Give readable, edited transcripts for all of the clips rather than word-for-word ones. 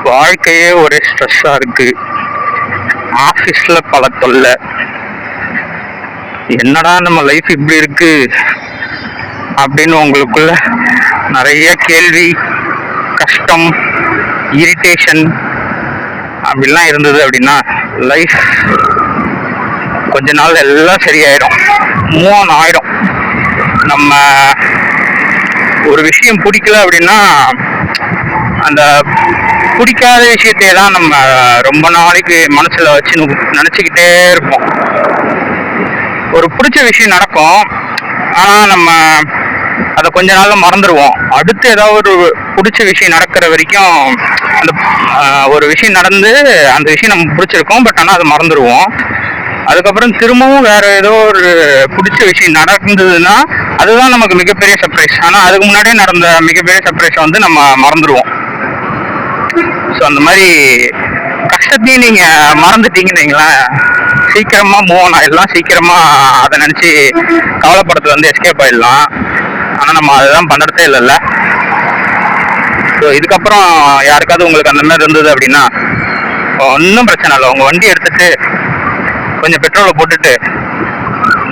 வாழ்க்கையே ஒரே ஸ்ட்ரெஸ்ஸா இருக்கு. ஆபீஸ்ல பல தொல்லை. என்னடா நம்ம லைஃப் இப்படி இருக்கு அப்படின்னு உங்களுக்குள்ள நிறைய கேள்வி, கஷ்டம், இரிட்டேஷன் அப்படிலாம் இருந்தது அப்படின்னா லைஃப் கொஞ்ச நாள் எல்லாம் சரியாயிடும், மூவ் ஆன் ஆயிடும். நம்ம ஒரு விஷயம் பிடிக்கல அப்படின்னா அந்த பிடிக்காத விஷயத்தையே தான் நம்ம ரொம்ப நாளைக்கு மனசுல வச்சு நினைச்சுக்கிட்டே இருப்போம். ஒரு பிடிச்ச விஷயம் நடக்கும், ஆனா நம்ம அதை கொஞ்ச நாள்ல மறந்துடுவோம். அடுத்து ஏதாவது ஒரு பிடிச்ச விஷயம் நடக்கிற வரைக்கும் அந்த ஒரு விஷயம் நடந்து அந்த விஷயம் நம்ம பிடிச்சிருக்கோம், பட் ஆனால் அதை மறந்துடுவோம். அதுக்கப்புறம் திரும்பவும் வேற ஏதோ ஒரு பிடிச்ச விஷயம் நடந்ததுன்னா அதுதான் நமக்கு மிகப்பெரிய சர்ப்ரைஸ். ஆனால் அதுக்கு முன்னாடியே நடந்த மிகப்பெரிய சர்ப்ரைஸை வந்து நம்ம மறந்துடுவோம். ஸோ அந்த மாதிரி கஷ்டத்தையும் நீங்க மறந்துட்டீங்கன்னு வைங்களேன், சீக்கிரமா மூவ் ஆன் ஆயிடலாம், சீக்கிரமா அதை நினைச்சு கவலைப்படுறது வந்து எஸ்கேப் ஆயிடலாம். ஆனா நம்ம அதுதான் பண்றதே இல்லைல்ல. ஸோ இதுக்கப்புறம் யாருக்காவது உங்களுக்கு அந்த மாதிரி இருந்தது அப்படின்னா ஒன்றும் பிரச்சனை இல்லை. உங்க வண்டி எடுத்துட்டு கொஞ்சம் பெட்ரோலை போட்டுட்டு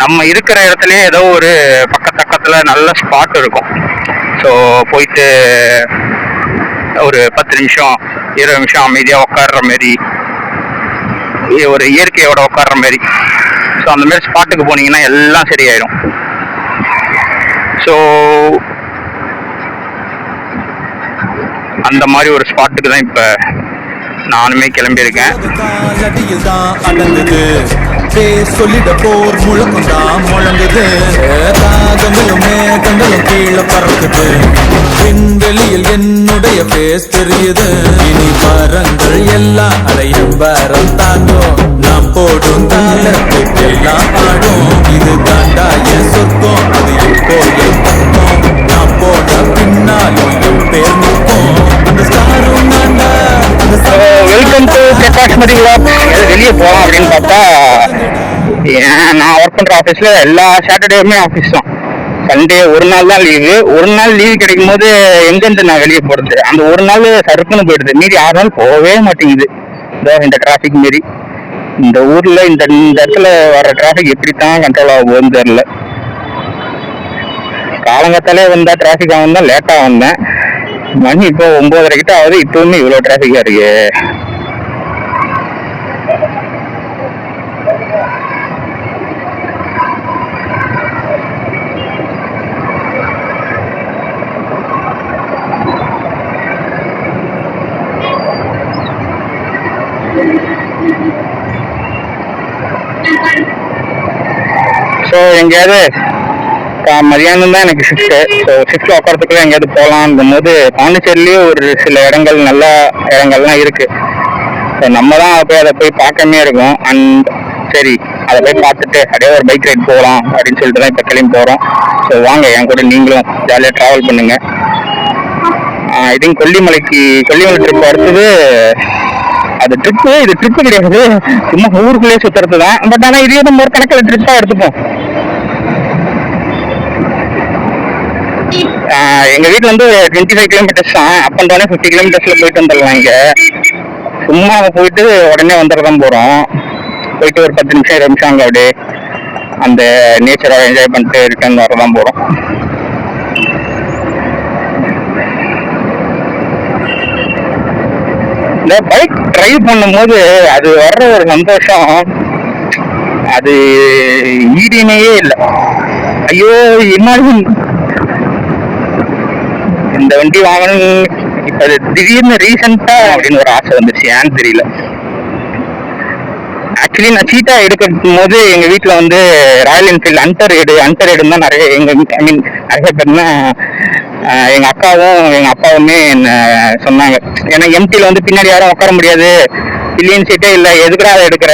நம்ம இருக்கிற இடத்துலயே ஏதோ ஒரு பக்கத்துல நல்ல ஸ்பாட் இருக்கும். ஸோ போயிட்டு ஒரு 10 நிமிஷம் 20 நிமிஷம் அமைதியா உட்கார்ற மாதிரி, ஒரு இயற்கையோட உட்கார்ற மாதிரி, ஸோ அந்த மாதிரி ஸ்பாட்டுக்கு போனீங்கன்னா எல்லாம் சரியாயிடும். ஸோ அந்த மாதிரி ஒரு ஸ்பாட்டுக்கு தான் இப்ப நானுமே கிளம்பியிருக்கேன். சொல்லிட போர் முழக்கம் தான் முழங்குது, தாகங்களும் மேகங்களும் கீழே பறக்குது, விண்வெளியில் என்னுடைய பேஸ் தெரியுது. இனி மரங்கள் எல்லாம் அலையும் வரம் தாங்கும், நாம் போடும் தாளத்துக்கெல்லாம் ஆடும். இது தாண்டா என் சொர்க்கம், அது இப்போ என் பக்கம், நான் போட பின்னாலும் என் பேர் நிற்கும். அந்த ஸ்டாரும் தாண்டா. Welcome to Prakashmathi vlog. வெளியே போகலாம் அப்படின்னு பார்த்தா நான் ஒர்க் பண்ற ஆஃபீஸ்ல எல்லா சாட்டர்டேவுமே ஆஃபீஸ் தான். சண்டே ஒரு நாள் தான் லீவு. ஒரு நாள் லீவு கிடைக்கும் போது எங்கேருந்து நான் வெளியே போறது, அந்த ஒரு நாள் சறுக்குன்னு போயிடுது. மீறி 6 நாள் போகவே மாட்டேங்குது. இந்த டிராஃபிக் மாரி இந்த ஊர்ல இந்த இடத்துல வர டிராஃபிக் எப்படித்தான் கண்ட்ரோல் ஆகுதுன்னு தெரியல. காலங்கத்தாலே வந்தா டிராஃபிக் ஆகும் தான் லேட்டா வந்தேன். மணி இப்போ 9:30 கிட்ட ஆகுது, இப்பவுமே இவ்வளவு டிராஃபிக்கா இருக்கு. ஸோ எங்கேயாவது மதியானம் தான் எனக்கு ஷிஃப்ட்டு. ஸோ ஷிஃப்ட்டில் உட்காரத்துக்குள்ள எங்கேயாவது போகலான்னும் போது பாண்டிச்சேரிலேயே ஒரு சில இடங்கள் நல்ல இடங்கள்லாம் இருக்கு. ஸோ நம்ம தான் அதை போய் பார்க்கமே இருக்கோம். அண்ட் சரி அதை போய் பார்த்துட்டு அப்படியே ஒரு பைக் ரைட் போகலாம் அப்படின்னு சொல்லிட்டு தான் இப்போ கிளம்பி போகிறோம். ஸோ வாங்க என் கூட நீங்களும் ஜாலியாக ட்ராவல் பண்ணுங்க. ஐ திங்க் கொல்லிமலை ட்ரிப் அடுத்தது அது ட்ரிப்பு. இது ட்ரிப்பு கிடையாது, சும்மா ஊருக்குள்ளேயே சுற்றுறது தான். பட் ஆனால் இதே நம்ம ஒரு கணக்கில் ட்ரிப்பாக எடுத்துப்போம். எங்க வீட்டுல வந்து 25 கிலோமீட்டர்ஸ் தான். அப் அண்ட் டவுனே 50 கிலோமீட்டர்ஸ்ல போயிட்டு வந்துடலாம். இங்க சும்மா போயிட்டு உடனே வந்துடதான் போறோம். போயிட்டு ஒரு 10 நிமிஷம் 20 நிமிஷம் அங்க அப்படியே அந்த நேச்சரை என்ஜாய் பண்ணிட்டு ரிட்டர்ன் வரதான் போறோம். இந்த பைக் டிரைவ் பண்ணும்போது அது வர்ற ஒரு சந்தோஷம் அது ஈடினையே இல்லை. ஐயோ இமாஜின் இந்த வண்டி வாங்கணும் இப்ப திடீர்னு ரீசெண்டா அப்படின்னு ஒரு ஆசை வந்துருச்சு, ஏன்னு தெரியல. ஆக்சுவலி நான் சீட்டா எடுக்கும் போது எங்க வீட்டுல வந்து ராயல் என்ஃபீல்டு அன்டர் தான் நிறைய நிறைய பேர்னா எங்க அக்காவும் எங்க அப்பாவுமே என்ன சொன்னாங்க. ஏன்னா எம்டில வந்து பின்னாடி யாரும் உட்கார முடியாது, பில்லியன் சீட்டே இல்லை, எதுக்குடா அதை எடுக்கிற,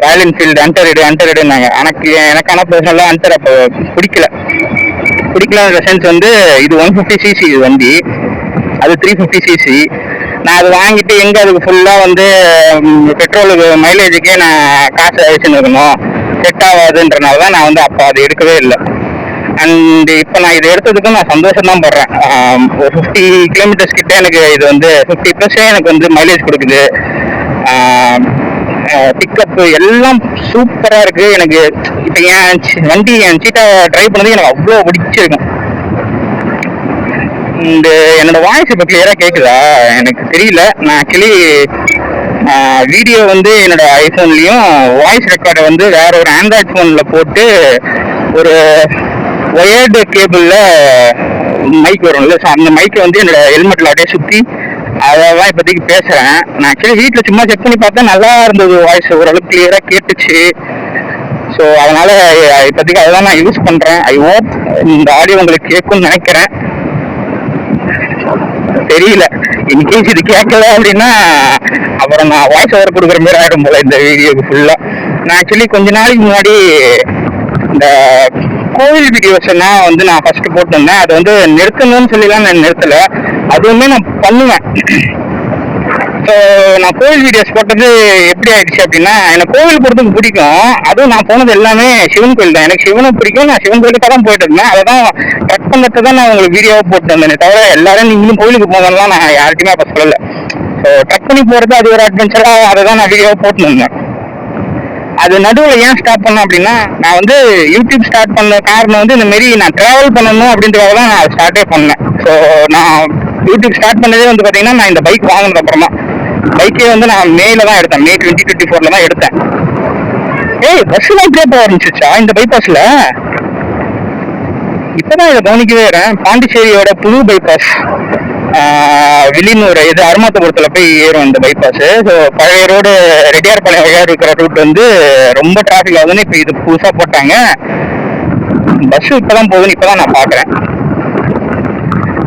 ராயல் என்ஃபீல்டு அன்டர் எடுனாங்க. எனக்கான பர்சனலா அன்டர் அப்போ பிடிக்கல. சென்ஸ் வந்து இது 150cc இது வண்டி, அது 350cc. நான் அது வாங்கிட்டு எங்க அதுக்கு ஃபுல்லா வந்து பெட்ரோலுக்கு மைலேஜுக்கே நான் காசு அழிச்சுன்னு இருக்கணும், செட் ஆகாதுன்றனால தான் நான் வந்து அப்போ அது எடுக்கவே இல்லை. அண்ட் இப்போ நான் இதை எடுத்ததுக்கும் நான் சந்தோஷம் தான் படுறேன். ஒரு 50 கிலோமீட்டர்ஸ் கிட்ட எனக்கு இது வந்து 50+ எனக்கு வந்து மைலேஜ் கொடுக்குது. பிக்கப் எல்லாம் சூப்பராக இருக்கு. எனக்கு இப்போ என் சீட்டா டிரைவ் பண்ணது எனக்கு அவ்வளோ பிடிச்சிருக்கும். இந்த என்னோட வாய்ஸ் இப்போ கிளியராக கேட்குதா எனக்கு தெரியல. நான் ஆக்சுவலி வீடியோ வந்து என்னோட ஐஃபோன்லேயும் வாய்ஸ் ரெக்கார்டை வந்து வேற ஒரு ஆண்ட்ராய்ட் ஃபோனில் போட்டு ஒரு ஒயர்டு கேபிளில் மைக் வரும்ல, ஸோ அந்த மைக்கை வந்து என்னோட ஹெல்மெட்டில் அப்படியே சுற்றி அதெல்லாம் இப்போதைக்கு பேசுகிறேன். நான் ஆக்சுவலி வீட்டில் சும்மா செக் பண்ணி பார்த்தேன், நல்லா இருந்தது, வாய்ஸ் ஓரளவுக்கு கிளியராக கேட்டுச்சு. ஸோ அதனால் இப்போதைக்கு அதெல்லாம் நான் யூஸ் பண்ணுறேன். ஐ ஹோப் இந்த ஆடியோ உங்களுக்கு கேட்கும்னு நினைக்கிறேன். தெரியல, இன்கேஸ் இது கேட்கல அப்படின்னா அப்புறம் நான் வாய்ஸ் ஓவர் கொடுக்குற மாதிரி ஆகிடும் போல இந்த வீடியோக்கு ஃபுல்லாக. நான் ஆக்சுவலி கொஞ்ச நாளைக்கு முன்னாடி இந்த கோவில் வீடியோஸ் எல்லாம் வந்து நான் ஃபர்ஸ்ட் போட்டிருந்தேன். அதை வந்து நிறுத்தணும்னு சொல்லிலாம் நான் நிறுத்தலை, அதுவுமே நான் பண்ணுவேன். ஸோ நான் கோவில் வீடியோஸ் போட்டது எப்படி ஆயிடுச்சு அப்படின்னா, எனக்கு கோவில் போகிறதுக்கு பிடிக்கும். அதுவும் நான் போனது எல்லாமே சிவன் கோயில் தான். எனக்கு சிவனை பிடிக்கும், நான் சிவன் கோயிலுக்காக தான் போயிட்டு இருந்தேன். அதை தான் ட்ரக் பண்ணத்தை தான் நான் உங்களுக்கு வீடியோவை போட்டு வந்தேனே தவிர எல்லாரும் நீங்களும் கோயிலுக்கு போகலாம் நான் யார்கிட்டையுமே அப்போ சொல்லலை. ஸோ ட்ரக் பண்ணி போகிறது அது ஒரு அட்வென்ச்சராக அதை தான் நான் வீடியோவை போட்டு வந்தேன். அது நடுவில் ஏன் ஸ்டார்ட் பண்ணேன் அப்படின்னா, நான் வந்து யூடியூப் ஸ்டார்ட் பண்ண காரணம் வந்து இந்த மாரி நான் ட்ராவல் பண்ணணும் அப்படின்றதாக தான் நான் ஸ்டார்ட்டே பண்ணேன். ஸோ நான் யூடியூப் ஸ்டார்ட் பண்ணதே வந்து பார்த்தீங்கன்னா, நான் இந்த பைக் வாங்கினது அப்புறமா. பைக்கே வந்து நான் மேல தான் எடுத்தேன், மே 2024 தான் எடுத்தேன். பஸ்ஸுலாம் இப்படியே போக ஆரம்பிச்சிச்சா இந்த பைபாஸில்? இப்போதான் இதை கவனிக்கவே வரேன். பாண்டிச்சேரியோட புது பைபாஸ் வில்லியனூர் இது அருமாத்தபுரத்தில் போய் ஏறும் இந்த பைபாஸ். ஸோ பழைய ரோடு ரெட்டியார்பாளையம் வழியாக இருக்கிற ரூட் வந்து ரொம்ப டிராஃபிக் ஆகுதுன்னு இப்போ இது புதுசாக போட்டாங்க. பஸ்ஸு இப்போ தான் போகுதுன்னு இப்போ தான் நான் பார்க்குறேன்.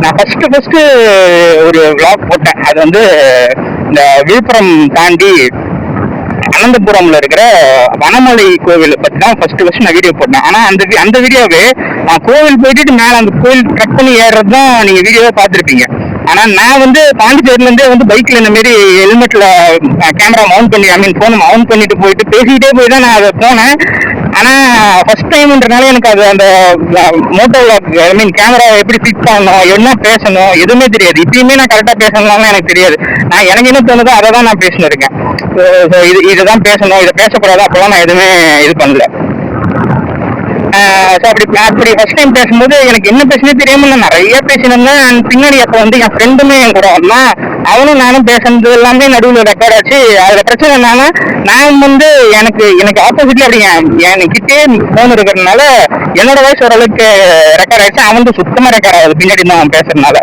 நான் ஃபஸ்ட்டு ஒரு விளாக் போட்டேன். அது வந்து இந்த விழுப்புரம் தாண்டி அனந்தபுரம்ல இருக்கிற வனமலை கோவில் பற்றி தான் ஃபர்ஸ்ட் நான் வீடியோ போட்டேன். ஆனால் அந்த வீடியோவே நான் கோவில் போயிட்டு மேலே அந்த கோவில் ட்ரக் பண்ணி ஏறுறது தான் நீங்கள் வீடியோவை பார்த்துருப்பீங்க. ஆனால் நான் வந்து பாண்டிச்சேரியிலேருந்தே வந்து பைக்கில் இந்த மாரி ஹெல்மெட்டில் கேமரா மவுண்ட் பண்ணி ஃபோனை மவுண்ட் பண்ணிட்டு போயிட்டு பேசிக்கிட்டே போய் தான் நான் அதை போனேன். ஆனால் ஃபர்ஸ்ட் டைம்ன்றனால எனக்கு அது அந்த மோட்டோ கேமரா எப்படி ஃபிக்ஸ் பண்ணணும், என்ன பேசணும் எதுவுமே தெரியாது. இப்பயுமே நான் கரெக்டாக பேசணும்னு எனக்கு தெரியாது. எனக்கு என்ன தோணுதோ அதை தான் நான் பேசினு இருக்கேன். ஸோ இதுதான் பேசணும், இதை பேசக்கூடாது அப்போலாம் நான் எதுவுமே இது பண்ணல. ஸோ அப்படி ஃபர்ஸ்ட் டைம் பேசும்போது எனக்கு என்ன பேசுனே தெரியாமல் நான் நிறைய பேசினேன். பின்னாடி அப்போ வந்து என் ஃப்ரெண்டுமே என் கூட வந்தான். அவனும் நானும் பேசுனது எல்லாமே நடுவில் ரெக்கார்ட் ஆச்சு. அதில் பிரச்சனை என்னன்னா, நான் வந்து எனக்கு ஆப்போசிட்ல அப்படி என்கிட்டே ஃபோன் இருக்கிறதுனால என்னோட வாய்ஸ் ஓரளவுக்கு ரெக்கார்ட் ஆயிடுச்சு. அவன் வந்து சுத்தமாக ரெக்கார்ட் ஆகுது பின்னாடி தான் அவன் பேசுறதுனால.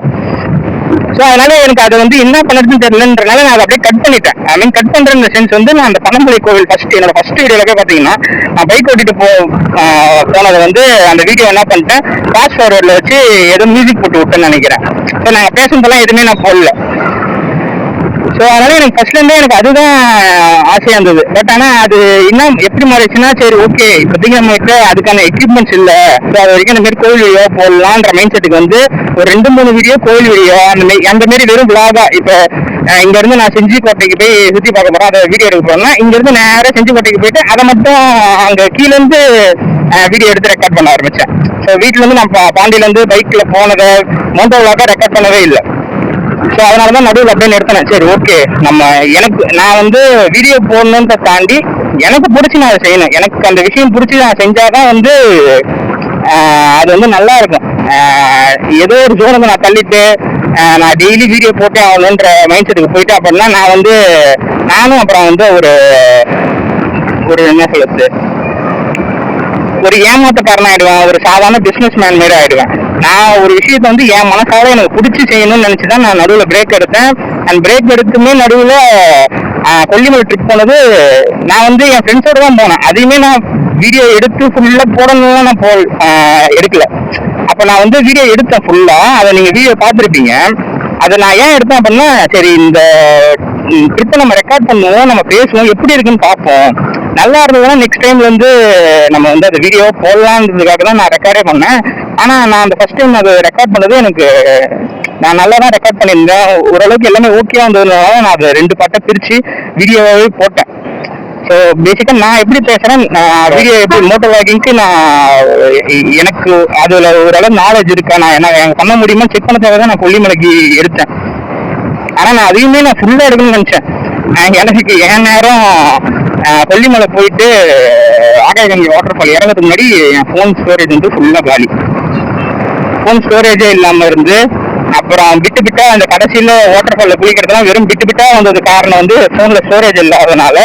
ஸோ அதனால எனக்கு அதை வந்து என்ன பண்ணுறதுன்னு தெரியலன்றனால நான் அதை அப்படியே கட் பண்ணிட்டேன். கட் பண்ணுற இந்த சென்ஸ் வந்து நான் அந்த பனம்பள்ளி கோவில் என்னோட ஃபர்ஸ்ட் வீடியோவில் பார்த்தீங்கன்னா, நான் பைக் ஓட்டிட்டு போனதை வந்து அந்த வீடியோ என்ன பண்ணிட்டேன், ஃபாஸ்ட் ஃபார்வர்டில் வச்சு ஏதோ மியூசிக் போட்டு விட்டேன்னு நினைக்கிறேன். ஸோ நாங்கள் பேசுனதெல்லாம் எதுவுமே நான் போடல. ஸோ அதனால எனக்கு ஃபர்ஸ்ட்லேருந்தே எனக்கு அதுதான் ஆசையாக இருந்தது. பட் ஆனால் அது இன்னும் எப்படி மாறிடுச்சுன்னா, சரி ஓகே இப்போதைக்கு நம்மளுக்கு அதுக்கான எக்யூப்மெண்ட்ஸ் இல்லை, ஸோ அது வரைக்கும் இந்த மாதிரி கோவில் வீடியோ போடலான்ற மைண்ட் செட்டுக்கு வந்து ஒரு 2-3 வீடியோ கோவில் வீடியோ அந்த மாதிரி வெறும் விளாகா. இப்போ இங்கேருந்து நான் செஞ்சிக்கோட்டைக்கு போய் சுற்றி பார்க்க போகிறேன், அதை வீடியோ எடுக்க போகிறேன்னா இங்கேருந்து நேராக செஞ்சிக்கோட்டைக்கு போயிட்டு அதை மட்டும் அங்கே கீழேருந்து வீடியோ எடுத்து ரெக்கார்ட் பண்ண ஆரம்பித்தேன். ஸோ வீட்டிலேருந்து நான் பாண்டியிலேருந்து பைக்கில் போனதை மோட்டோ விளாகாக ரெக்கார்ட் பண்ணவே இல்லை. ஸோ அதனால தான் நடுவில் அப்படியே நிறுத்தினேன். சரி ஓகே, நான் வந்து வீடியோ போடணுன்றத தாண்டி எனக்கு பிடிச்சி நான் அதை செய்யணும். எனக்கு அந்த விஷயம் பிடிச்சி நான் செஞ்சாதான் வந்து அது வந்து நல்லா இருக்கும். ஏதோ ஒரு ஜோனுக்கு நான் தள்ளிட்டு நான் டெய்லி வீடியோ போட்டே ஆகணுன்ற மைண்ட் செட்டுக்கு போயிட்டேன் அப்படின்னா நானும் அப்புறம் வந்து ஒரு என்ன சொல்லுது, ஒரு ஏமாத்தக்காரன் ஆயிடுவேன், ஒரு சாதாரண பிசினஸ் மேன் மாரி ஆயிடுவேன். நான் ஒரு விஷயத்த வந்து என் மனசால எனக்கு பிடிச்சி செய்யணும்னு நினைச்சுதான் நான் நடுவில் பிரேக் எடுத்தேன். அண்ட் பிரேக் எடுத்துமே நடுவில் கொல்லிமலை ட்ரிப் போனது நான் வந்து என் ஃப்ரெண்ட்ஸோட தான் போனேன். அதையுமே நான் வீடியோ எடுத்து ஃபுல்லாக போடணும்லாம் நான் எடுக்கல. அப்போ நான் வந்து வீடியோ எடுத்தேன் ஃபுல்லாக, அதை நீங்கள் வீடியோ பார்த்துருப்பீங்க. அதை நான் ஏன் எடுத்தேன் அப்படின்னா, சரி இந்த ட்ரிப்பை நம்ம ரெக்கார்ட் பண்ணுவோம், நம்ம பேசுவோம், எப்படி இருக்குன்னு பார்ப்போம், நல்லா இருந்ததுன்னா நெக்ஸ்ட் டைம்ல வந்து நம்ம வந்து அந்த வீடியோ போடலான்றதுக்காக தான் நான் ரெக்கார்டே பண்ணேன். ஆனால் நான் அந்த ஃபர்ஸ்ட் டைம் அதை ரெக்கார்ட் பண்ணது நான் நல்லா தான் ரெக்கார்ட் பண்ணியிருந்தேன். ஓரளவுக்கு எல்லாமே ஓகேவா இருந்ததுனால நான் அதை 2 பார்ட்டாக பிரித்து வீடியோவாகவே போட்டேன். ஸோ பேசிக்கா நான் எப்படி பேசுறேன், வீடியோ எப்படி மோட்டோ விளாகிங்க்கு எனக்கு அதுல ஓரளவு நாலேஜ் இருக்கா, நான் என்ன பண்ண முடியுமா செக் பண்ண தேவை தான் நான் கொல்லிமலைக்கு எடுத்தேன். ஆனா நான் அதையுமே நான் ஃபுல்லா எடுக்கணும்னு நினைச்சேன். எனக்கு என் நேரம் கொல்லிமலை போயிட்டு ஆகாயகங்கை வாட்டர் ஃபால் இறங்கிறதுக்கு முன்னாடி என் ஃபோன் ஸ்டோரேஜ் வந்து ஃபுல்லா காலி. ஃபோன் ஸ்டோரேஜே இல்லாம இருந்து அப்புறம் விட்டு அந்த கடைசியில வாட்டர் ஃபால்ல குளிக்கிறதுலாம் வெறும் விட்டு வந்தது காரணம் வந்து போன்ல ஸ்டோரேஜ் இல்லாதனால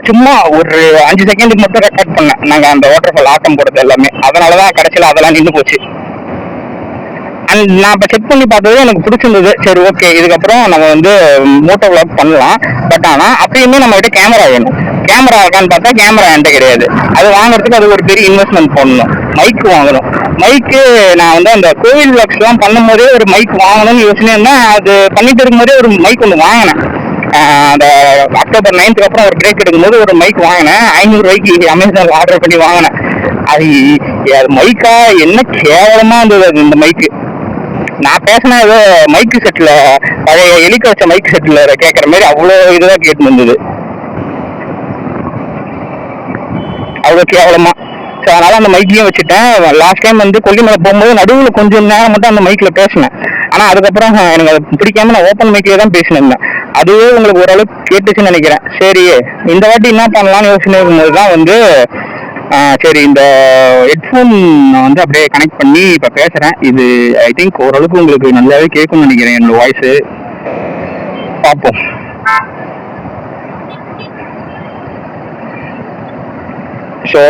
சும்மா ஒரு 5 செகண்டுக்கு மட்டும் ரெக்கார்ட் பண்ணேன் நாங்க அந்த வாட்டர் ஃபால் ஆட்டம் போடுறது எல்லாமே. அதனாலதான் கடைசியில அதெல்லாம் நின்று போச்சு. அண்ட் நான் இப்போ செக் பண்ணி பார்த்தது எனக்கு பிடிச்சிருந்தது. சரி ஓகே, இதுக்கப்புறம் நம்ம வந்து மோட்டோ விளாக் பண்ணலாம். பட் ஆனால் அப்பயுமே நம்ம கிட்ட கேமரா வேணும். கேமரா இருக்கான்னு பார்த்தா கேமரா என்கிட்ட கிடையாது. அது வாங்குறதுக்கு அது ஒரு பெரிய இன்வெஸ்ட்மெண்ட் பண்ணணும். மைக்கு வாங்கணும். மைக்கு நான் வந்து அந்த கோவில் விளாக்ஸ்லாம் பண்ணும் போதே ஒரு மைக் வாங்கணும்னு யோசனை. அது பண்ணிட்டு இருக்கும்போதே ஒரு மைக் ஒன்று வாங்கினேன். அந்த அக்டோபர் 9th அப்புறம் ஒரு பிரேக் எடுக்கும்போது ஒரு மைக் வாங்கினேன். 500 ரூபாய்க்கு அமேசான் ஆர்டர் பண்ணி வாங்கினேன். அது மைக்கா என்ன கேவலமா இருந்தது அது. இந்த மைக்கு நான் பேசினா ஏதோ மைக்கு செட்ல பழைய எலிக்க வச்ச மைக் செட்ல கேட்கற மாதிரி அவ்வளோ இதுதான் கேட்டு வந்தது, அவ்வளோ கேவலமா. ஸோ அதனால அந்த மைக்கையும் வச்சுட்டேன். லாஸ்ட் டைம் வந்து கொல்லிமலை போகும்போது நடுவில் கொஞ்சம் நேரம் மட்டும் அந்த மைக்கில் பேசினேன். ஆனால் அதுக்கப்புறம் எனக்கு அது பிடிக்காம நான் ஓப்பன் மைக்கிலே தான் பேசினிருந்தேன். அதுவே உங்களுக்கு ஓரளவுக்கு கேட்டுச்சுன்னு நினைக்கிறேன். சரி இந்த வாட்டி என்ன பண்ணலாம்னு யோசனை இருக்கும்போது தான் வந்து சரி இந்த ஹெட்ஃபோன் நான் வந்து அப்படியே கனெக்ட் பண்ணி இப்போ பேசுகிறேன். இது ஐ திங்க் ஓரளவுக்கு உங்களுக்கு நல்லாவே கேட்கும்னு நினைக்கிறேன் என்னோட வாய்ஸு. பார்ப்போம். ஸோ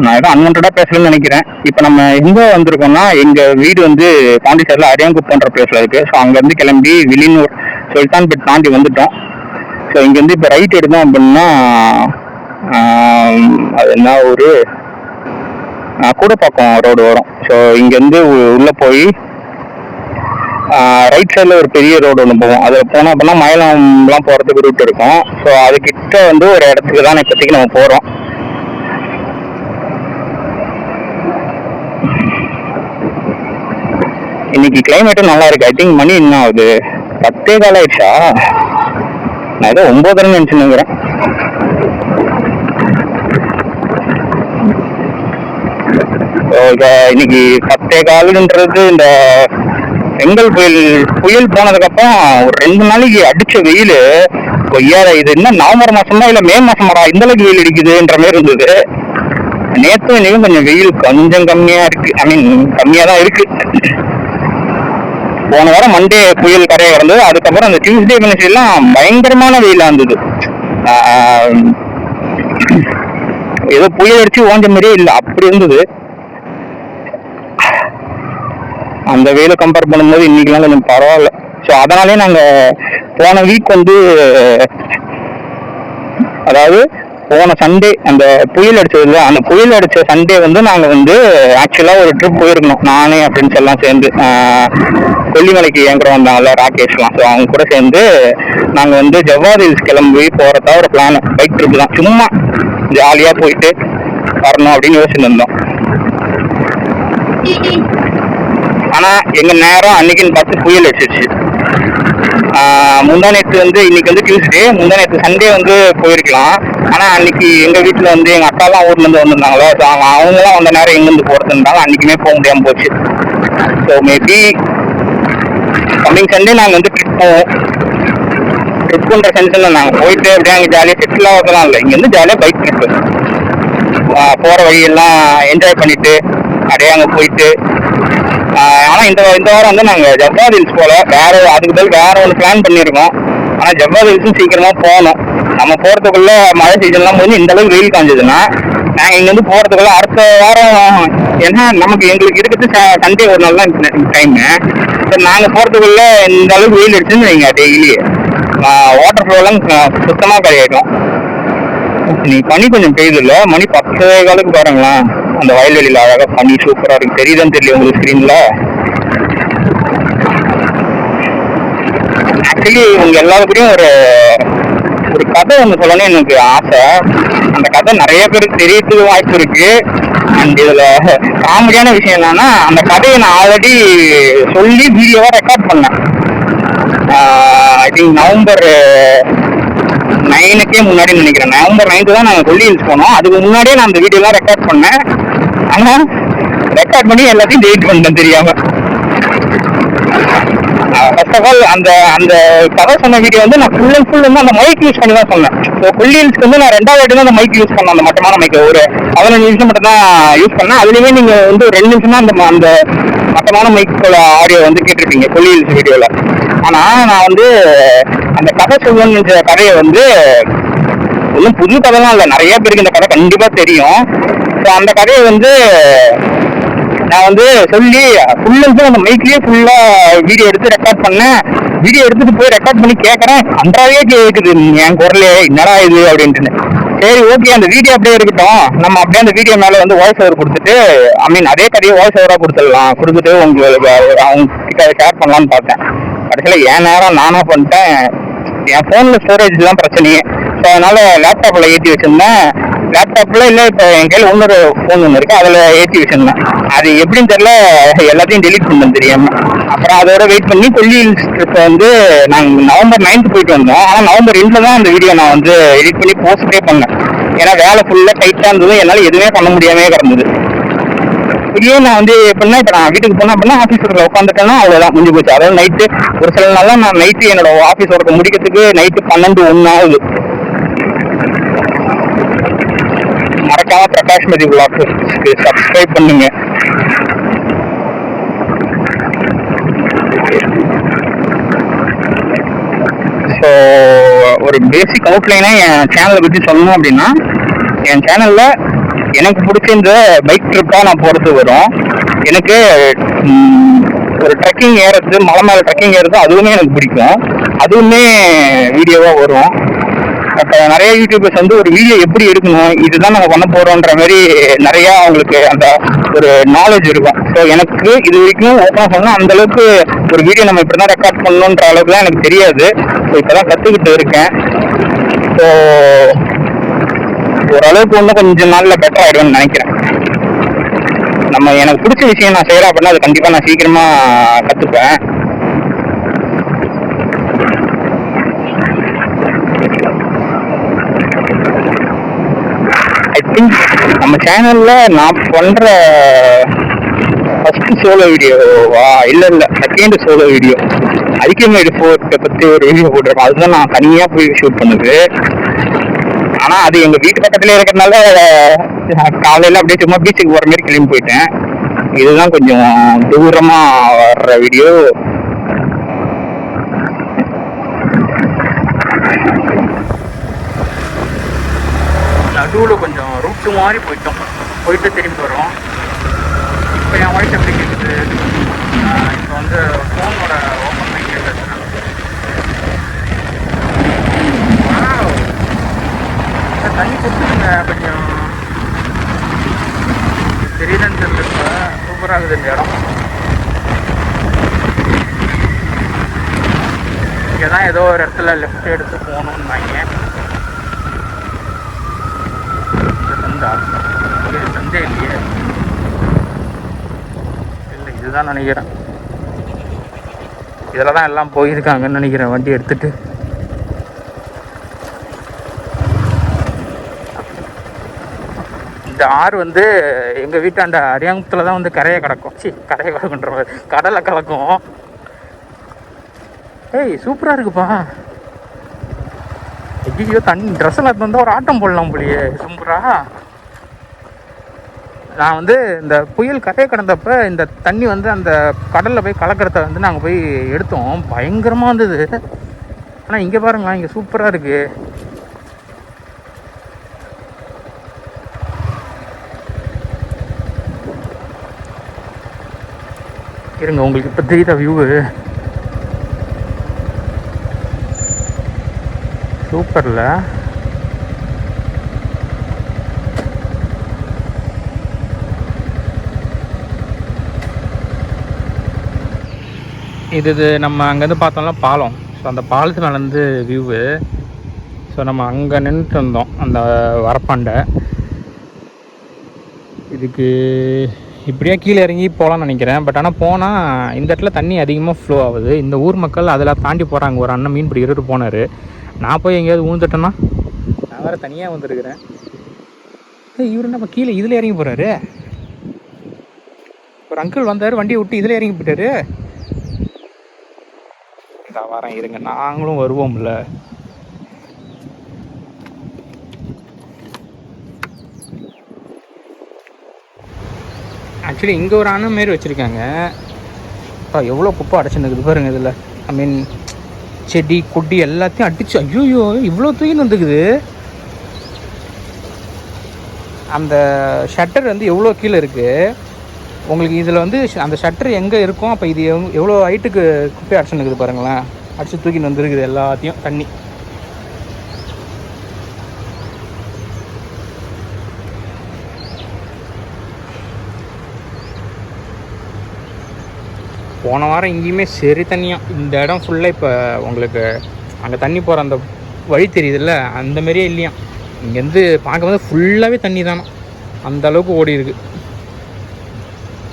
நான் ஏதோ அன்வான்டாக பேசலன்னு நினைக்கிறேன். இப்போ நம்ம எங்கே வந்திருக்கோம்னா எங்கள் வீடு வந்து பாண்டிச்சேரியில் அரியாங்குப்பன்ற பிளேஸில் இருக்குது. ஸோ அங்கேருந்து கிளம்பி வில்லியனூர் சுல்தான்பேட் தாண்டி வந்துட்டோம். ஸோ இங்கேருந்து இப்போ ரைட் எடுத்தோம் அப்படின்னா அது என்ன ஒரு கூடப்பாக்கம் ரோடு வரும். ஸோ இங்கேருந்து உள்ளே போய் ரைட் சைடில் ஒரு பெரிய ரோடு ஒன்று போவோம். அதில் போனோம் அப்படின்னா மயிலாம்லாம் போகிறதுக்கு ரூட் இருக்கும். ஸோ அதுக்கிட்ட வந்து ஒரு இடத்துக்கு தான் இப்போதைக்கு நம்ம போகிறோம். இன்னைக்கு கிளைமேட்டும் நல்லா இருக்கு. ஐ திங்க் மணி என்ன ஆகுது, 10:15 ஆயிடுச்சா? நான் ஏதோ 9:30 நினைச்சுன்னுங்கிறேன். இன்னைக்கு 10:15ன்றது இந்த செங்கல் புயல் போனதுக்கப்புறம் ஒரு 2 நாளைக்கு அடிச்ச வெயில். கொய்யாத இது என்ன நவம்பர் மாசமா இல்ல மே மாசமாடா இந்த அளவுக்கு வெயில் அடிக்குதுன்ற மாதிரி இருந்தது. நேற்று இன்னைக்கும் கொஞ்சம் வெயில் கொஞ்சம் கம்மியா இருக்கு. ஐ மீன் கம்மியா தான் இருக்கு. போன வாரம் மண்டே புயல் கரையை கிடந்தது. அதுக்கப்புறம் அந்த டியூஸ்டே வெட்னஸ்டே எல்லாம் பயங்கரமான வெயிலா இருந்தது. ஏதோ புயல் அடிச்சு ஓஞ்ச மாதிரியே இல்லை, அப்படி இருந்தது. அந்த வெயிலை கம்பேர் பண்ணும்போது இன்னைக்கெல்லாம் கொஞ்சம் பரவாயில்ல. ஸோ அதனாலே நாங்கள் போன வீக் வந்து அதாவது போன சண்டே அந்த புயல் அடிச்சது, அந்த புயல் அடிச்ச சண்டே வந்து நாங்கள் வந்து ஆக்சுவலாக ஒரு ட்ரிப் போயிருக்கணும். நானே என் ஃப்ரெண்ட்ஸ் எல்லாம் சேர்ந்து கொல்லிமலைக்கு ஏங்குற வந்தாங்கல்ல ராகேஷ்லாம். ஸோ அவங்க கூட சேர்ந்து நாங்கள் வந்து ஜவ்வாது ஹில்ஸ் கிளம்பி போகிறதா ஒரு பிளான். பைக் ட்ரிப் தான், சும்மா ஜாலியாக போயிட்டு வரணும் அப்படின்னு யோசிச்சுட்டு இருந்தோம். ஆனால் எங்கள் நேரம் அன்னைக்குன்னு பார்த்து புயல் அடிச்சிருச்சு. முந்தா நேற்று வந்து இன்னைக்கு வந்து டியூஸ்டே, முந்தா நேற்று சண்டே வந்து போயிருக்கலாம். ஆனால் அன்னைக்கு எங்கள் வீட்டில் வந்து எங்கள் அக்காலாம் ஊர்லேருந்து வந்திருந்தாங்களோ, ஸோ அவங்களாம் வந்த நேரம் எங்கேருந்து போகிறது இருந்தாலும் அன்றைக்குமே போக முடியாமல் போச்சு. ஸோ மேபி கம்மிங் சண்டே நாங்கள் வந்து ட்ரிப் போவோம். ட்ரிப்புன்ற சென்ஸில் நாங்கள் போயிட்டு அப்படியே அங்கே ஜாலியாக செட்டில் ஆகலாம் இல்லை, இங்கேருந்து ஜாலியாக பைக் ட்ரிப்பு போகிற வழியெல்லாம் என்ஜாய் பண்ணிவிட்டு அப்படியே அங்கே போயிட்டு. ஆனால் இந்த வாரம் வந்து நாங்கள் ஜவ்வாது ஹில்ஸ் போல அதுக்கு பதில் வேற ஒன்று பிளான் பண்ணியிருக்கோம். ஆனால் ஜவ்வாது ஹில்ஸும் சீக்கிரமாக போகணும். நம்ம போகிறதுக்குள்ள மழை சீசன்லாம் போது இந்த அளவுக்கு வெயில் காஞ்சதுன்னா நாங்கள் இங்கேருந்து போகிறதுக்குள்ள அடுத்த வாரம், ஏன்னா எங்களுக்கு இருக்கிறது சண்டே ஒரு நாள் தான் டைமு. சரி நாங்கள் போகிறதுக்குள்ள இந்த அளவுக்கு வெயில் அடிச்சுன்னு வைங்க, டெய்லி வாட்டர் ஃப்ளோலாம் சுத்தமாக கிடைக்கும். நீ பனி கொஞ்சம் பெய்யுது இல்லை, மணி 10:15 பாருங்களேன். அந்த வயல்வெளியில் அழகாக பனி சூப்பராக இருக்கு. தெரியுதான்னு தெரியல உங்களுக்கு ஸ்க்ரீனில். ஆக்சுவலி உங்க எல்லாருக்கூடையும் ஒரு கதை ஒன்று சொல்லணும்னு எனக்கு ஆசை. அந்த கதை நிறைய பேருக்கு தெரியறதுக்கு வாய்ப்பு இருக்கு. அண்ட் இதுல காமெடியான விஷயம் என்னன்னா, அந்த கதையை நான் ஆல்ரெடி சொல்லி வீடியோவா ரெக்கார்ட் பண்ணேன். ஐ திங்க் 9க்கே முன்னாடி நினைக்கிறேன். நவம்பர் 9 தான் நாங்கள் கொல்லி ஹில்ஸ் போனோம். அதுக்கு முன்னாடியே நான் அந்த வீடியோலாம் ரெக்கார்ட் பண்ணேன். ஆனால் ரெக்கார்ட் பண்ணி எல்லாத்தையும் டெலிட் பண்ணிட்டேன் தெரியாம. ஃபர்ஸ்ட் ஆஃப் ஆல் அந்த அந்த கதை சொன்ன வீடியோ வந்து நான் ஃபுல் அண்ட் ஃபுல் வந்து அந்த மைக் யூஸ் பண்ணி தான் சொன்னேன். ஸோ கொல்லி ஹில்ஸ்க்கு வந்து நான் 2வது வாட்டி தான் அந்த மைக் யூஸ் பண்ணேன். அந்த மட்டமான மைக் ஒரு 15 நிமிஷம் மட்டும் தான் யூஸ் பண்ணேன். அதுலேயுமே நீங்கள் வந்து ஒரு 2 நிமிஷம் தான் அந்த மட்டமான மைக்கோட ஆடியோ வந்து கேட்டிருப்பீங்க கொல்லி ஹில்ஸ் வீடியோவில். ஆனால் நான் வந்து அந்த கதை சொல்லுன்ற கதையை வந்து ஒன்றும் புது கதைலாம் இல்லை, நிறைய பேருக்கு இந்த கதை கண்டிப்பாக தெரியும். ஸோ அந்த கதையை வந்து நான் வந்து சொல்லி ஃபுல் அண்ட் ஃபுல் அந்த மைக்லேயே ஃபுல்லாக வீடியோ எடுத்து ரெக்கார்ட் பண்ணேன். வீடியோ எடுத்துட்டு போய் ரெக்கார்ட் பண்ணி கேட்குறேன், கன்றாவே கேட்குது என் குரலே, என்னடா இது அப்படின்ட்டு. சரி ஓகே, அந்த வீடியோ அப்படியே இருக்கட்டும், நம்ம அப்படியே அந்த வீடியோ மேலே வந்து வாய்ஸ் ஓவர் கொடுத்துட்டு அதே கதையை வாய்ஸ் ஓவராக கொடுத்துட்டு உங்களுக்கு அவங்க கிட்ட ஷேர் பண்ணலான்னு பார்த்தேன். கடைசியில் என் நேரம் நானாக பண்ணிட்டேன். என் ஃபோனில் ஸ்டோரேஜ் தான் பிரச்சனையே. ஸோ அதனால் லேப்டாப்பில் ஏற்றி வச்சுருந்தேன். லேப்டாப்பில் இல்லை, இப்போ என் கையில் இன்னொரு ஃபோன் ஒன்று இருக்குது, அதில் ஏற்றி வச்சுருந்தேன். அது எப்படின்னு தெரியல, எல்லாத்தையும் டெலிட் பண்ணேன் தெரியாமல். அப்புறம் அதோட வெயிட் பண்ணி கொல்லி ஹில்ஸ் ட்ரிப்பை வந்து நாங்கள் நவம்பர் 9 போயிட்டு வந்தோம். ஆனால் நவம்பர் 2 தான் அந்த வீடியோ நான் வந்து எடிட் பண்ணி போஸ்டே பண்ணேன். ஏன்னா வேலை ஃபுல்லாக டைட்டாக இருந்தது, என்னால் எதுவுமே பண்ண முடியாமே கிடந்தது. இப்படியே நான் வந்து எப்படின்னா, இப்போ நான் வீட்டுக்கு போனேன் அப்படின்னா ஆஃபீஸ் ஒர்க்கில் உட்காந்துட்டேன்னா அவ்வளோதான், முடிஞ்சு போச்சு. அதாவது நைட்டு ஒரு சில நாள்லாம் நான் நைட்டு என்னோட ஆஃபீஸ் ஒர்க்கை முடிக்கிறதுக்கு நைட்டு 12-1 ஆகுது. மறக்காம பிரகாஷ் மதி வ்ளாக்ஸ்க்கு சப்ஸ்கிரைப் பண்ணுங்க. ஸோ ஒரு பேசிக் அவுட்லைனா என் சேனலை பற்றி சொல்லணும் அப்படின்னா, என் சேனலில் எனக்கு பிடிச்ச இந்த பைக் ட்ரிப்பாக நான் போகிறது வரும். எனக்கு ஒரு ட்ரெக்கிங் ஏறது, மலை மேலே ட்ரெக்கிங் ஏறது, அதுவுமே எனக்கு பிடிக்கும். அதுவுமே வீடியோவாக வரும். பட் நிறைய யூடியூபர்ஸ் வந்து ஒரு வீடியோ எப்படி எடுக்கணும், இதுதான் நம்ம பண்ண போகிறோன்ற மாதிரி நிறையா அவங்களுக்கு அந்த ஒரு நாலேஜ் இருக்கும். ஸோ எனக்கு இது வரைக்கும் ஓப்பனாக சொன்னால் அந்தளவுக்கு ஒரு வீடியோ நம்ம இப்படி தான் ரெக்கார்ட் பண்ணணுன்ற அளவுக்குலாம் எனக்கு தெரியாது. ஸோ இப்போ தான் கற்றுக்கிட்டு இருக்கேன். ஸோ ஓரளவுக்கு இன்னும் கொஞ்சம் நாளில் பெட்டர் ஆகிடும்னு நினைக்கிறேன். எனக்கு பிடிச்ச விஷயம் நான் செய்கிறேன் அப்படின்னா அது கண்டிப்பாக நான் சீக்கிரமாக கற்றுப்பேன். ஐ திங்க் நம்ம சேனலில் நான் பண்ணுற ஃபஸ்ட்டு சோலோ வீடியோவா இல்லை செகண்ட் சோலோ வீடியோ ஐக்கியமேடு ஃபோர்ட்டை பற்றி ஒரு வீடியோ போட்டிருக்கோம். அதுதான் நான் தனியாக போய் ஷூட் பண்ணுது. ஆனால் அது எங்கள் வீட்டு பக்கத்துலேயே இருக்கிறதுனால காலையில் அப்படியே சும்மா பீச்சுக்கு போகிற மாதிரி கிளம்பி போயிட்டேன். இதுதான் கொஞ்சம் தூரமாக வர்ற வீடியோ. நடுவில் கொஞ்சம் ரூட்டு மாதிரி போயிட்டு திரும்பி வரோம். இப்போ என் வாய்ஸ் எப்படி கேட்குது? இப்போ வந்து ஃபோனோட ஓப்பன் பண்ணி கேட்டுருக்கேன். தண்ணி கொடுத்துருங்க கொஞ்சம் தெரியுதுன்னு தெரியல. சூப்பராக இருக்குது இந்த இடம். இங்கே தான் ஏதோ ஒரு இடத்துல லெஃப்ட் எடுத்து போகணுன்னு நினைக்கிறேன். சந்தே இல்லையே, இல்லை இதுதான் நினைக்கிறேன். இதில் தான் எல்லாம் போயிருக்காங்கன்னு நினைக்கிறேன் வண்டி எடுத்துகிட்டு. இந்த ஆறு வந்து எங்கள் வீட்டாண்ட அரியாங்குளத்தில் தான் வந்து கரையை கிடக்குன்ற கடலை கலக்கும். ஏய் சூப்பராக இருக்குப்பா. ஐயோ தண்ணி ட்ரெஸ்ஸில் வந்தால் ஒரு ஆட்டம் போடலாம் போலியே சூப்பரா. நான் வந்து இந்த புயல் கரையை கடந்தப்போ இந்த தண்ணி வந்து அந்த கடலில் போய் கலக்கிறத வந்து நாங்கள் போய் எடுத்தோம். பயங்கரமாக இருந்தது. ஆனால் இங்கே பாருங்களா, இங்கே சூப்பராக இருக்குது. இருங்க உங்களுக்கு இப்போ தெரியுதா வியூவு? சூப்பர்ல. இது நம்ம அங்கேருந்து பார்த்தோம்னா பாலம். ஸோ அந்த பாலத்து மேலேருந்து வியூவு. ஸோ நம்ம அங்கே நின்றுட்டு இருந்தோம் அந்த வரப்பாண்டை. இதுக்கு இப்படியே கீழே இறங்கி போகலான்னு நினைக்கிறேன். பட் ஆனால் போனால் இந்த இடத்துல தண்ணி அதிகமாக ஃப்ளோ ஆகுது. இந்த ஊர் மக்கள் அதில் தாண்டி போகிறாங்க. ஒரு அண்ணன் மீன் பிடிக்கிறது போனார். நான் போய் எங்கேயாவது ஊந்துட்டேன்னா நான் வேறு தனியாக வந்துருக்கிறேன். இவர் நம்ம கீழே இதில் இறங்கி போகிறாரு. ஒரு அங்கிள் வந்தார், வண்டியை விட்டு இதில் இறங்கி போயிட்டாரு. இதான் வரேன் இருங்க, நாங்களும் வருவோம்ல. ஆக்சுவலி இங்கே ஒரு அணை மாரி வச்சுருக்காங்க. எவ்வளோ குப்பை அடைச்சுன்னு பாருங்க இதில். ஐ மீன் செடி கொடி எல்லாத்தையும் அடிச்சு, ஐயோ இவ்வளோ தூக்கின்னு வந்துக்குது. அந்த ஷட்டர் வந்து எவ்வளோ கீழே இருக்குது உங்களுக்கு. இதில் வந்து அந்த ஷட்டர் எங்கே இருக்கும், அப்போ இது எவ்வளோ ஹைட்டுக்கு குப்பை அடிச்சுன்னு இருக்குது பாருங்களேன். அடிச்சு தூக்கின்னு வந்துருக்குது எல்லாத்தையும் தண்ணி. போன வாரம் இங்கேயுமே சரி தண்ணியாக. இந்த இடம் ஃபுல்லாக இப்போ உங்களுக்கு அங்கே தண்ணி போகிற அந்த வழி தெரியுதுல்ல, அந்த மாதிரியே இல்லையா. இங்கேருந்து பார்க்கும்போது ஃபுல்லாகவே தண்ணி தானே, அந்த அளவுக்கு ஓடி இருக்கு.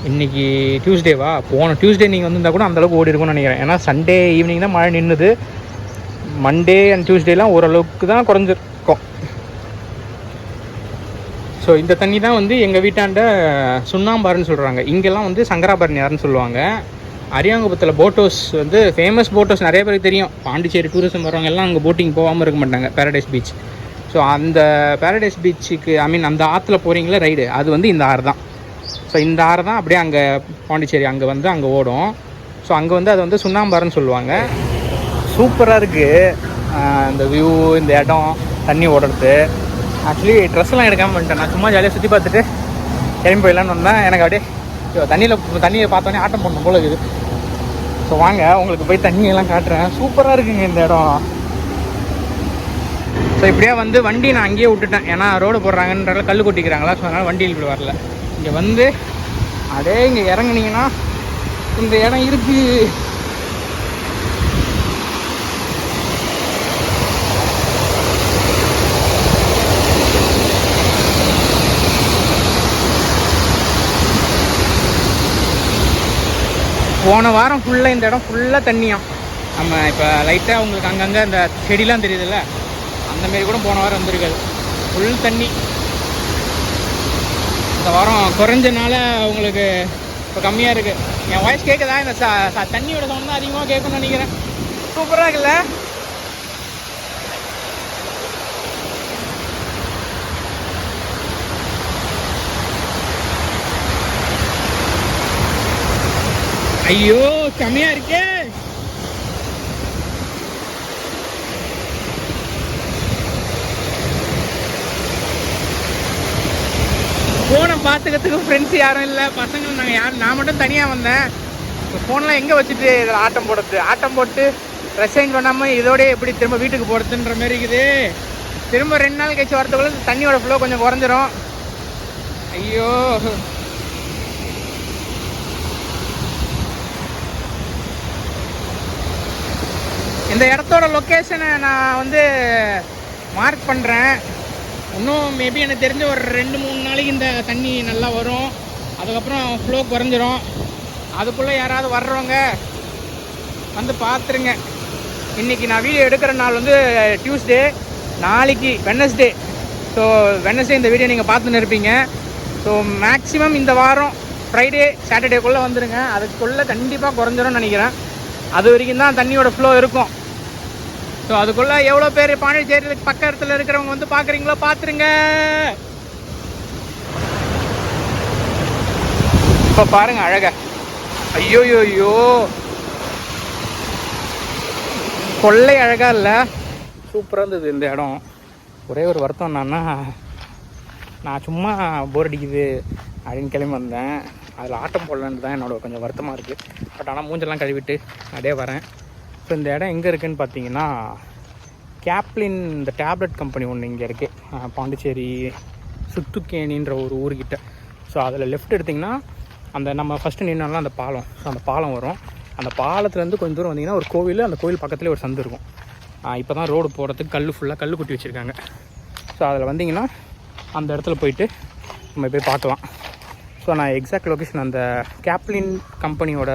இன்றைக்கி டியூஸ்டேவா, போன டியூஸ்டே நீங்கள் வந்திருந்தால் கூட அந்தளவுக்கு ஓடி இருக்கும்னு நினைக்கிறேன். ஏன்னா சண்டே ஈவினிங் தான் மழை நின்றுது. மண்டே அண்ட் டியூஸ்டேலாம் ஓரளவுக்கு தான் குறைஞ்சிருக்கும். ஸோ இந்த தண்ணி தான் வந்து எங்கள் வீட்டாண்ட சுண்ணாம்பாருன்னு சொல்கிறாங்க. இங்கெல்லாம் வந்து சங்கராபரணியாருன்னு சொல்லுவாங்க. அரியாங்குப்பத்தில் போட் ஹவுஸ் வந்து ஃபேமஸ் போட் ஹவுஸ், நிறைய பேருக்கு தெரியும். பாண்டிச்சேரி டூரிசம் வரவங்க எல்லாம் அங்கே போட்டிங் போகாமல் இருக்க மாட்டாங்க, பேரடைஸ் பீச். ஸோ அந்த பேரடைஸ் பீச்சுக்கு ஐ மீன் அந்த ஆற்றுல போகிறீங்களா ரைடு, அது வந்து இந்த ஆறு தான். ஸோ இந்த ஆறு தான் அப்படியே அங்கே பாண்டிச்சேரி அங்கே வந்து அங்கே ஓடும். ஸோ அங்கே வந்து அது வந்து சுண்ணாம்பாருன்னு சொல்லுவாங்க. சூப்பராக இருக்குது இந்த வியூ, இந்த இடம், தண்ணி ஓடுறது. ஆக்சுவலி ட்ரெஸ்லாம் எடுக்காமல் வந்துட்டேன். நான் சும்மா ஜாலியாக சுற்றி பார்த்துட்டு கிளம்பி போயிடலான்னு வந்தேன். எனக்கு அப்படியே தண்ணியை பார்த்தோன்னே ஆட்டம் பண்ணணும் போல இருக்குது. ஸோ வாங்க உங்களுக்கு போய் தண்ணியெல்லாம் காட்டுறேன். சூப்பராக இருக்குங்க இந்த இடம். ஸோ இப்படியே வந்து வண்டி நான் அங்கேயே விட்டுட்டேன். ஏன்னா ரோடு போடுறாங்கன்ற கல் கொட்டிக்கிறாங்களா. ஸோ அதனால் வண்டியில் இப்படி வரல. இங்கே வந்து அதே இங்கே இறங்குனீங்கன்னா இந்த இடம் இருக்குது. போன வாரம் ஃபுல்லாக இந்த இடம் ஃபுல்லாக தண்ணியாம். நம்ம இப்போ லைட்டாக உங்களுக்கு அங்கங்கே அந்த செடிலாம் தெரியுதுல்ல, அந்தமாரி கூட போன வாரம் வந்திருக்காது. ஃபுல் தண்ணி. இந்த வாரம் குறைஞ்சனால உங்களுக்கு இப்போ கம்மியாக இருக்குது. என் வாய்ஸ் கேட்குதா? இந்த தண்ணியோட சவுண்ட் தான் அதிகமாக கேட்கணும்னு நினைக்கிறேன். சூப்பராக இருக்குல்ல? ஐயோ செம்மையா இருக்கே. ஃபோனை பார்த்துக்கிறதுக்கு ஃப்ரெண்ட்ஸ் யாரும் இல்லை, பசங்க நாங்கள் யாரும். நான் மட்டும் தனியாக வந்தேன். இப்போ ஃபோன்லாம் எங்கே வச்சுட்டு இதில் ஆட்டம் போடுறது, ஆட்டம் போட்டு ட்ரெஸ் சேஞ்ச் பண்ணாமல் இதோடய எப்படி திரும்ப வீட்டுக்கு போடுறதுன்ற மாதிரி இருக்குது. திரும்ப 2 நாள் கழிச்சு வரதுக்குள்ள தண்ணியோட ஃப்ளோ கொஞ்சம் குறைஞ்சிரும். ஐயோ இந்த இடத்தோட லொக்கேஷனை நான் வந்து மார்க் பண்ணுறேன். இன்னும் மேபி எனக்கு தெரிஞ்ச ஒரு 2-3 நாளைக்கு இந்த தண்ணி நல்லா வரும். அதுக்கப்புறம் ஃப்ளோ குறைஞ்சிரும். அதுக்குள்ளே யாராவது வர்றவங்க வந்து பார்த்துருங்க. இன்றைக்கி நான் வீடியோ எடுக்கிற நாள் வந்து டியூஸ்டே, நாளைக்கு வெட்னஸ்டே. ஸோ வெட்னஸ்டே இந்த வீடியோ நீங்கள் பார்த்துன்னு இருப்பீங்க. ஸோ மேக்ஸிமம் இந்த வாரம் ஃப்ரைடே சாட்டர்டேக்குள்ளே வந்துடுங்க. அதுக்குள்ளே கண்டிப்பாக குறைஞ்சிரும்னு நினைக்கிறேன். அது வரைக்கும் தான் தண்ணியோட ஃப்ளோ இருக்கும். ஸோ அதுக்குள்ளே எவ்வளோ பேர் பாண்டிச்சேரியில் பக்கத்தில் இருக்கிறவங்க வந்து பார்க்குறீங்களோ பார்த்துருங்க. இப்போ பாருங்க அழகா. ஐயோயோயோ கொள்ளை அழகா இல்லை? சூப்பராக இருந்தது இந்த இடம். ஒரே ஒரு வருத்தம் என்னன்னா, நான் சும்மா போர் அடிக்குது அப்படின்னு கிளம்பி வந்தேன். அதில் ஆட்டம் போடலான்னு தான் என்னோட கொஞ்சம் வருத்தமாக இருக்குது. பட் ஆனால் மூஞ்செல்லாம் கழுவிட்டு அப்படியே வரேன். ஸோ இந்த இடம் எங்கே இருக்குதுன்னு பார்த்தீங்கன்னா, கேப்லின் இந்த டேப்லெட் கம்பெனி ஒன்று இங்கே இருக்குது, பாண்டிச்சேரி சுத்துக்கேணின்ற ஒரு ஊர்கிட்ட. ஸோ அதில் லெஃப்ட் எடுத்திங்கன்னா அந்த நம்ம ஃபஸ்ட்டு நின்னாலும் அந்த பாலம், ஸோ அந்த பாலம் வரும். அந்த பாலத்துலேருந்து கொஞ்சம் தூரம் வந்தீங்கன்னா ஒரு கோவில், அந்த கோவில் பக்கத்துலேயே ஒரு சந்து இருக்கும். இப்போ தான் ரோடு போகிறதுக்கு ஃபுல்லாக கல் கொட்டி வச்சுருக்காங்க. ஸோ அதில் வந்தீங்கன்னா அந்த இடத்துல போயிட்டு நம்ம போய் பார்க்கலாம். ஸோ நான் எக்ஸாக்ட் லொக்கேஷன், அந்த கேப்லின் கம்பெனியோட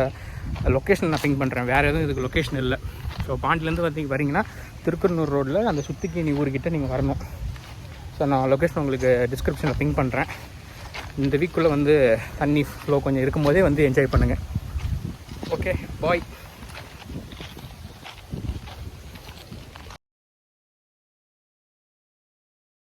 லொக்கேஷன் நான் பிங்க் பண்ணுறேன். வேறு எதுவும் இதுக்கு லொக்கேஷன் இல்லை. ஸோ பாண்டிலேருந்து வரீங்கன்னா திருப்பரனூர் ரோட்டில் அந்த சுத்திக்கேணி ஊர்கிட்ட நீங்கள் வரணும். ஸோ நான் லொக்கேஷன் உங்களுக்கு டிஸ்கிரிப்ஷனில் பிங்க் பண்ணுறேன். இந்த வீக்குள்ளே வந்து தண்ணி ஃப்ளோ கொஞ்சம் இருக்கும்போதே வந்து என்ஜாய் பண்ணுங்கள். ஓகே, பாய்.